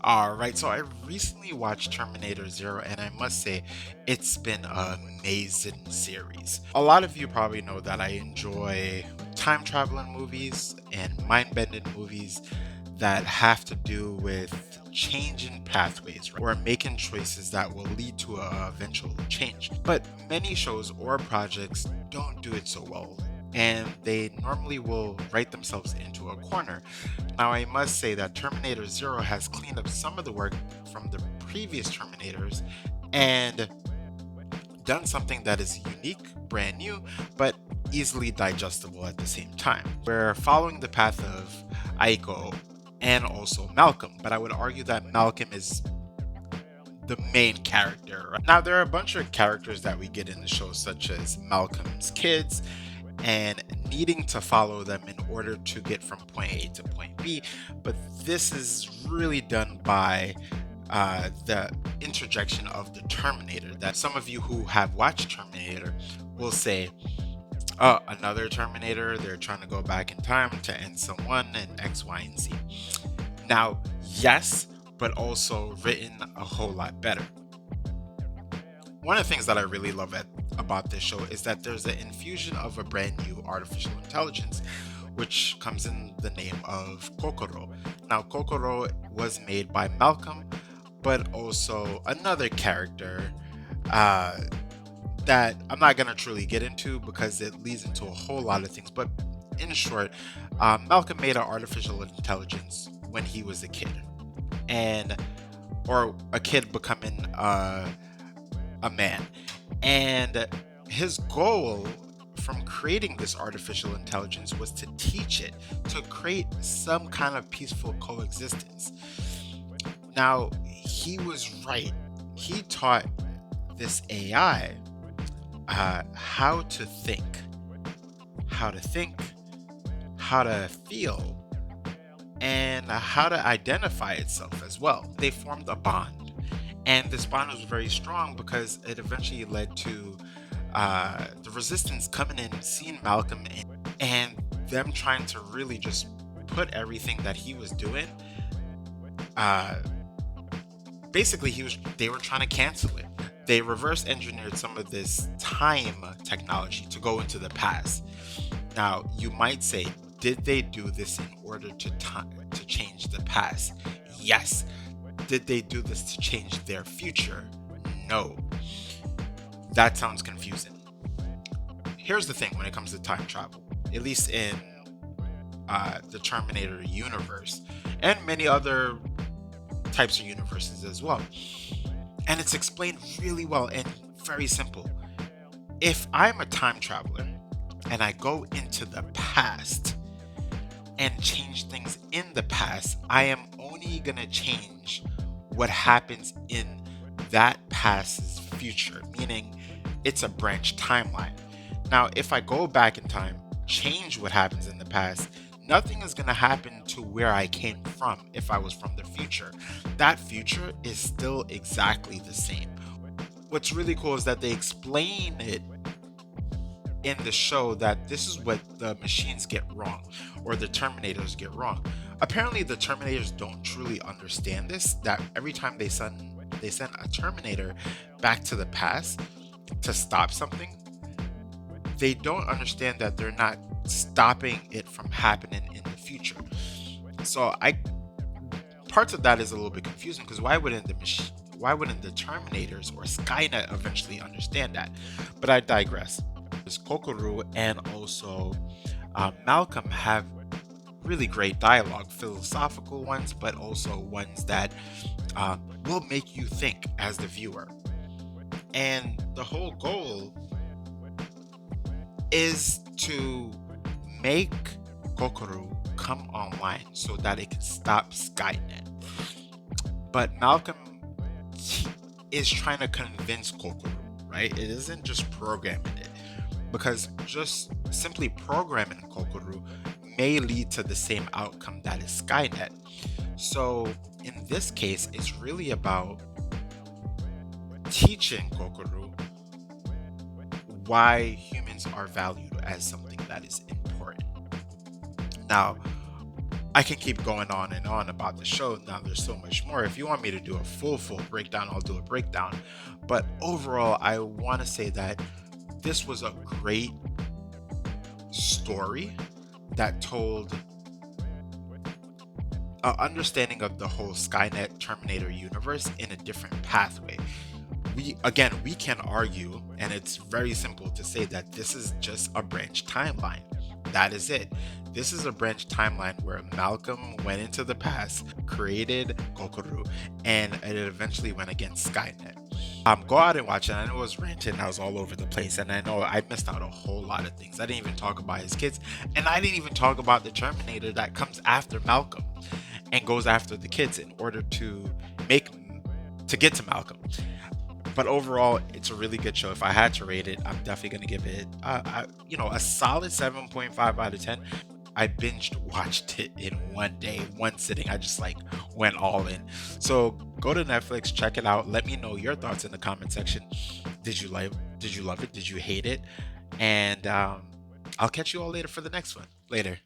All right, so I recently watched Terminator Zero, and I must say, it's been an amazing series. A lot of you probably know that I enjoy time traveling movies and mind bending movies that have to do with changing pathways, right? Or making choices that will lead to a eventual change. But many shows or projects don't do it so well, and they normally will write themselves into a corner. Now, I must say that Terminator Zero has cleaned up some of the work from the previous Terminators and done something that is unique, brand new, but easily digestible at the same time. We're following the path of Aiko and also Malcolm, but I would argue that Malcolm is the main character. Right? Now, there are a bunch of characters that we get in the show, such as Malcolm's kids, and needing to follow them in order to get from point A to point B. But this is really done by the interjection of the Terminator. That some of you who have watched Terminator will say, oh, another Terminator, they're trying to go back in time to end someone and X, Y, and Z. Now, yes, but also written a whole lot better. One of the things that I really love about this show is that there's an infusion of a brand new artificial intelligence, which comes in the name of Kokoro. Now, Kokoro was made by Malcolm, but also another character that I'm not going to truly get into because it leads into a whole lot of things. But in short, Malcolm made an artificial intelligence when he was a kid, and or a kid becoming a man. And his goal from creating this artificial intelligence was to teach it to create some kind of peaceful coexistence. Now, he was right. He taught this AI how to think, how to think, how to feel, and how to identify itself as well. They formed a bond. And this bond was very strong because it eventually led to the resistance coming in, seeing Malcolm in, and them trying to really just put everything that he was doing. Uh, Basically, they were trying to cancel it. They reverse engineered some of this time technology to go into the past. Now, you might say, did they do this in order to change the past? Yes. Did they do this to change their future? No. That sounds confusing. Here's the thing when it comes to time travel, at least in the Terminator universe and many other types of universes as well. And it's explained really well and very simple. If I'm a time traveler and I go into the past and change things in the past, I am only going to change what happens in that past's future, meaning it's a branch timeline. Now, if I go back in time, change what happens in the past, nothing is going to happen to where I came from if I was from the future. That future is still exactly the same. What's really cool is that they explain it in the show that this is what the machines get wrong, or the Terminators get wrong. Apparently, the Terminators don't truly understand this. That every time they send a Terminator back to the past to stop something, they don't understand that they're not stopping it from happening in the future. So parts of that is a little bit confusing because why wouldn't the Terminators or Skynet eventually understand that? But I digress. Kokoro and also Malcolm have really great dialogue, philosophical ones, but also ones that will make you think as the viewer. And the whole goal is to make Kokoro come online so that it can stop Skynet. But Malcolm is trying to convince Kokoro, right? It isn't just programming it, because just simply programming Kokoro may lead to the same outcome that is Skynet. So in this case, it's really about teaching Kokoro why humans are valued as something that is important. Now, I can keep going on and on about the show. Now there's so much more. If you want me to do a full breakdown, I'll do a breakdown. But overall, I want to say that this was a great story that told an understanding of the whole Skynet Terminator universe in a different pathway. We can argue, and it's very simple to say that this is just a branch timeline. That is it. This is a branch timeline where Malcolm went into the past, created Kokoro, and it eventually went against Skynet. Go out and watch it. I know it was ranting, I was all over the place, and I know I missed out a whole lot of things. I didn't even talk about his kids, and I didn't even talk about the Terminator that comes after Malcolm and goes after the kids in order make to get to Malcolm. But overall, it's a really good show. If I had to rate it, I'm definitely gonna give it, a solid 7.5 out of 10. I binged watched it in one day, one sitting. I just like went all in. So go to Netflix, check it out. Let me know your thoughts in the comment section. Did you like? Did you love it? Did you hate it? And I'll catch you all later for the next one. Later.